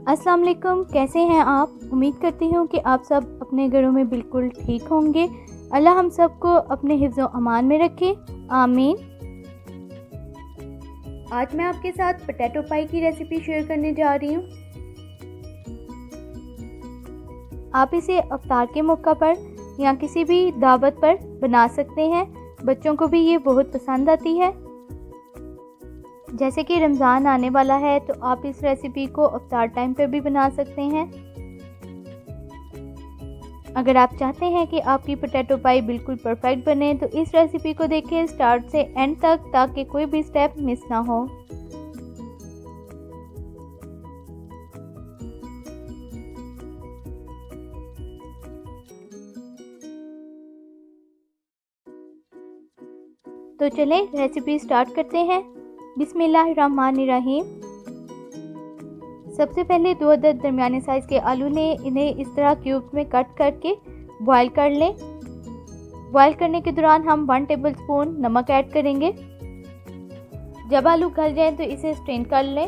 अस्सलाम वालेकुम, कैसे हैं आप? उम्मीद करती हूँ कि आप सब अपने घरों में बिल्कुल ठीक होंगे। अल्लाह हम सबको अपने हिफ्ज़ अमान में रखे, आमीन। आज मैं आपके साथ पोटैटो पाई की रेसिपी शेयर करने जा रही हूँ। आप इसे इफ्तार के मौका पर या किसी भी दावत पर बना सकते हैं। बच्चों को भी ये बहुत पसंद आती है। जैसे कि रमज़ान आने वाला है तो आप इस रेसिपी को इफ्तार टाइम पर भी बना सकते हैं। अगर आप चाहते हैं कि आपकी पोटैटो पाई बिल्कुल परफेक्ट बने तो इस रेसिपी को देखें स्टार्ट से एंड तक, ताकि कोई भी स्टेप मिस ना हो। तो चलें रेसिपी स्टार्ट करते हैं। बिस्मिल्लाहिर्रहमानिर्रहीम। सबसे पहले 2 अदद दरमियाने साइज़ के आलू लें। इन्हें इस तरह क्यूब्स में कट करके बॉईल कर लें। बॉईल करने के दौरान हम 1 टेबलस्पून नमक ऐड करेंगे। जब आलू गल जाए तो इसे स्ट्रेन कर लें।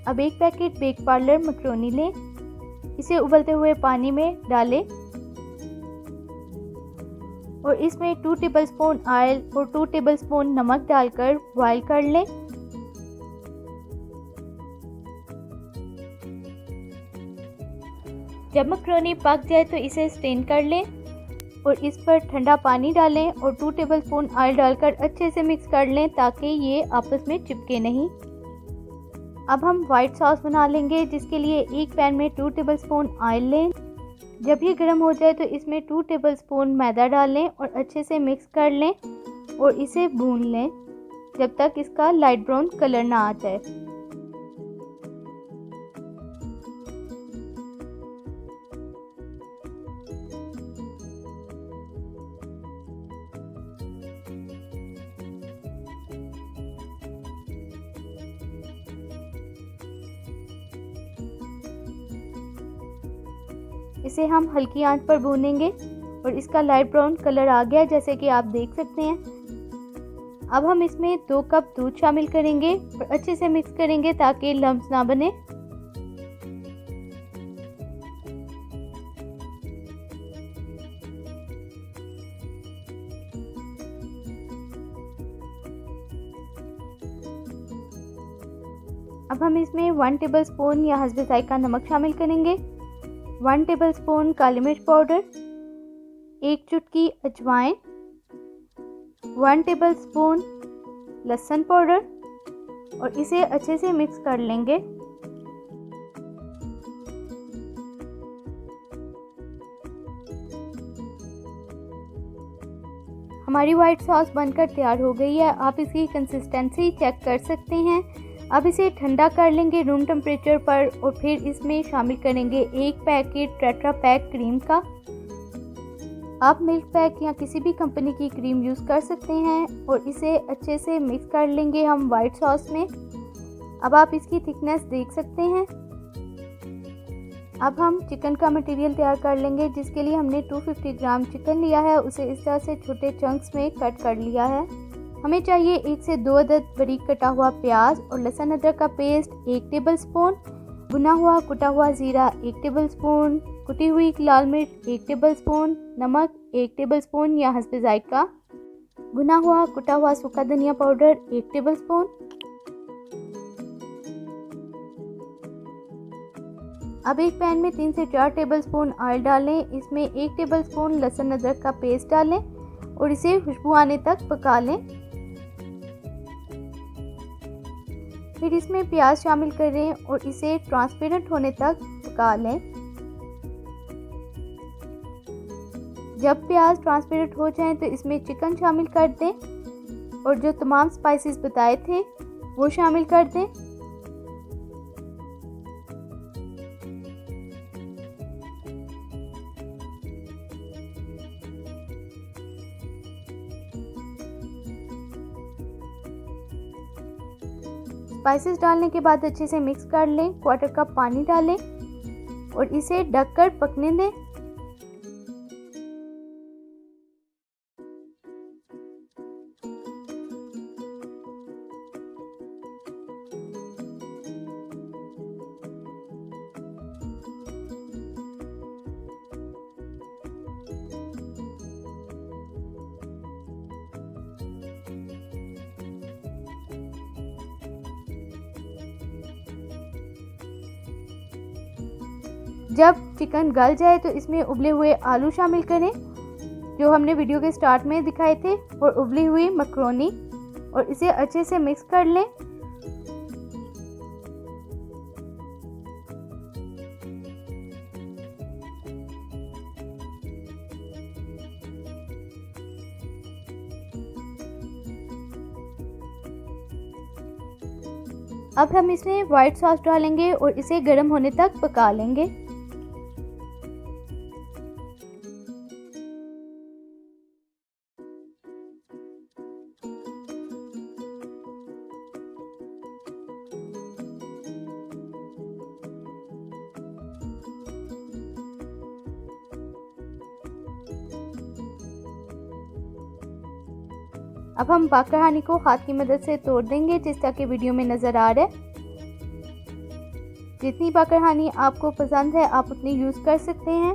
अब 1 पैकेट बेक पार्लर मैक्रोनी लें। इसे उबलते हुए पानी में डालें और इसमें 2 टेबलस्पून ऑयल और 2 टेबलस्पून नमक डालकर बॉईल कर लें। जब मैक्रोनी पक जाए तो इसे स्ट्रेन कर लें और इस पर ठंडा पानी डालें और 2 टेबलस्पून ऑयल डालकर अच्छे से मिक्स कर लें ताकि ये आपस में चिपके नहीं। अब हम वाइट सॉस बना लेंगे, जिसके लिए एक पैन में 2 टेबलस्पून ऑयल लें। जब ये गर्म हो जाए तो इसमें 2 टेबलस्पून मैदा डालें और अच्छे से मिक्स कर लें और इसे भून लें जब तक इसका लाइट ब्राउन कलर ना आ जाए। इसे हम हल्की आंच पर भूनेंगे और इसका लाइट ब्राउन कलर आ गया, जैसे कि आप देख सकते हैं। अब हम इसमें 2 कप दूध शामिल करेंगे और अच्छे से मिक्स करेंगे ताकि लम्स ना बने। अब हम इसमें 1 टेबलस्पून या हस्बे जायका नमक शामिल करेंगे, 1 टेबलस्पून काली मिर्च पाउडर, 1 चुटकी अजवाइन, 1 टेबलस्पून लहसुन पाउडर और इसे अच्छे से मिक्स कर लेंगे। हमारी वाइट सॉस बनकर तैयार हो गई है। आप इसकी कंसिस्टेंसी चेक कर सकते हैं। अब इसे ठंडा कर लेंगे रूम टेम्परेचर पर और फिर इसमें शामिल करेंगे 1 पैकेट टेट्रा पैक क्रीम का। आप मिल्क पैक या किसी भी कंपनी की क्रीम यूज़ कर सकते हैं और इसे अच्छे से मिक्स कर लेंगे हम वाइट सॉस में। अब आप इसकी थिकनेस देख सकते हैं। अब हम चिकन का मटेरियल तैयार कर लेंगे, जिसके लिए हमने 250 ग्राम चिकन लिया है। उसे इस तरह से छोटे चंक्स में कट कर लिया है। हमें चाहिए 1 से 2 अदद बारीक कटा हुआ प्याज और लहसुन अदरक का पेस्ट 1 टेबलस्पून, भुना हुआ कुटा हुआ ज़ीरा 1 टेबलस्पून, कुटी हुई लाल मिर्च 1 टेबलस्पून, नमक 1 टेबलस्पून या हस्बे जायका, भुना हुआ कुटा हुआ सूखा धनिया पाउडर 1 टेबलस्पून। अब एक पैन में 3 से 4 टेबलस्पून ऑयल डालें। इसमें 1 टेबलस्पून लहसुन अदरक का पेस्ट डालें और इसे खुशबू आने तक पका लें। फिर इसमें प्याज शामिल करें और इसे ट्रांसपेरेंट होने तक पका लें। जब प्याज ट्रांसपेरेंट हो जाए तो इसमें चिकन शामिल कर दें और जो तमाम स्पाइसेस बताए थे वो शामिल कर दें। स्पाइसेस डालने के बाद अच्छे से मिक्स कर लें। 1/4 कप पानी डालें और इसे ढककर पकने दें। जब चिकन गल जाए तो इसमें उबले हुए आलू शामिल करें जो हमने वीडियो के स्टार्ट में दिखाए थे, और उबली हुई मकरोनी, और इसे अच्छे से मिक्स कर लें। अब हम इसमें वाइट सॉस डालेंगे और इसे गर्म होने तक पका लेंगे। अब हम बाकरहानी को हाथ की मदद से तोड़ देंगे जिस तरह के वीडियो में नज़र आ रहा है। जितनी बाकरहानी आपको पसंद है आप उतनी यूज़ कर सकते हैं।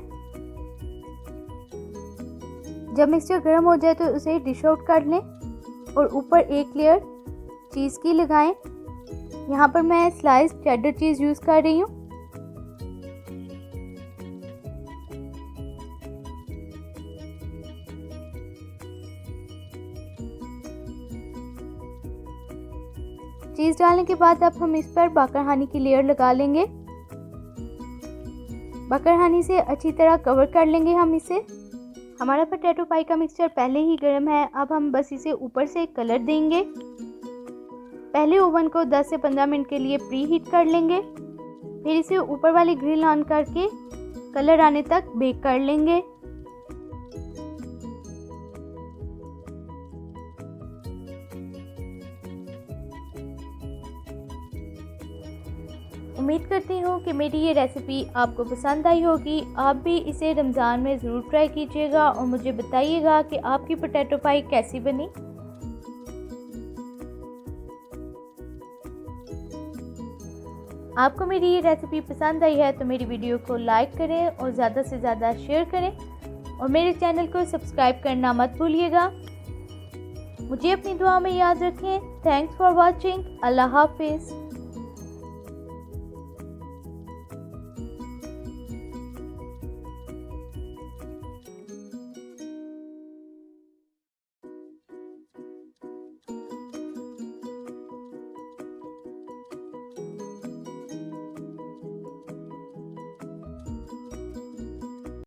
जब मिक्सचर गर्म हो जाए तो उसे डिश आउट कर लें और ऊपर एक लेयर चीज़ की लगाएं। यहाँ पर मैं स्लाइस चेडर चीज़ यूज़ कर रही हूँ। चीज़ डालने के बाद अब हम इस पर बाकरहानी की लेयर लगा लेंगे। बाकरहानी से अच्छी तरह कवर कर लेंगे हम इसे। हमारा पोटैटो पाई का मिक्सचर पहले ही गर्म है। अब हम बस इसे ऊपर से कलर देंगे। पहले ओवन को 10 से 15 मिनट के लिए प्री हीट कर लेंगे, फिर इसे ऊपर वाली ग्रिल ऑन करके कलर आने तक बेक कर लेंगे। उम्मीद करती हूँ कि मेरी ये रेसिपी आपको पसंद आई होगी। आप भी इसे रमज़ान में ज़रूर ट्राई कीजिएगा और मुझे बताइएगा कि आपकी पोटैटो पाई कैसी बनी। आपको मेरी ये रेसिपी पसंद आई है तो मेरी वीडियो को लाइक करें और ज़्यादा से ज़्यादा शेयर करें और मेरे चैनल को सब्सक्राइब करना मत भूलिएगा। मुझे अपनी दुआ में याद रखें। Thanks for watching. अल्लाह हाफिज़।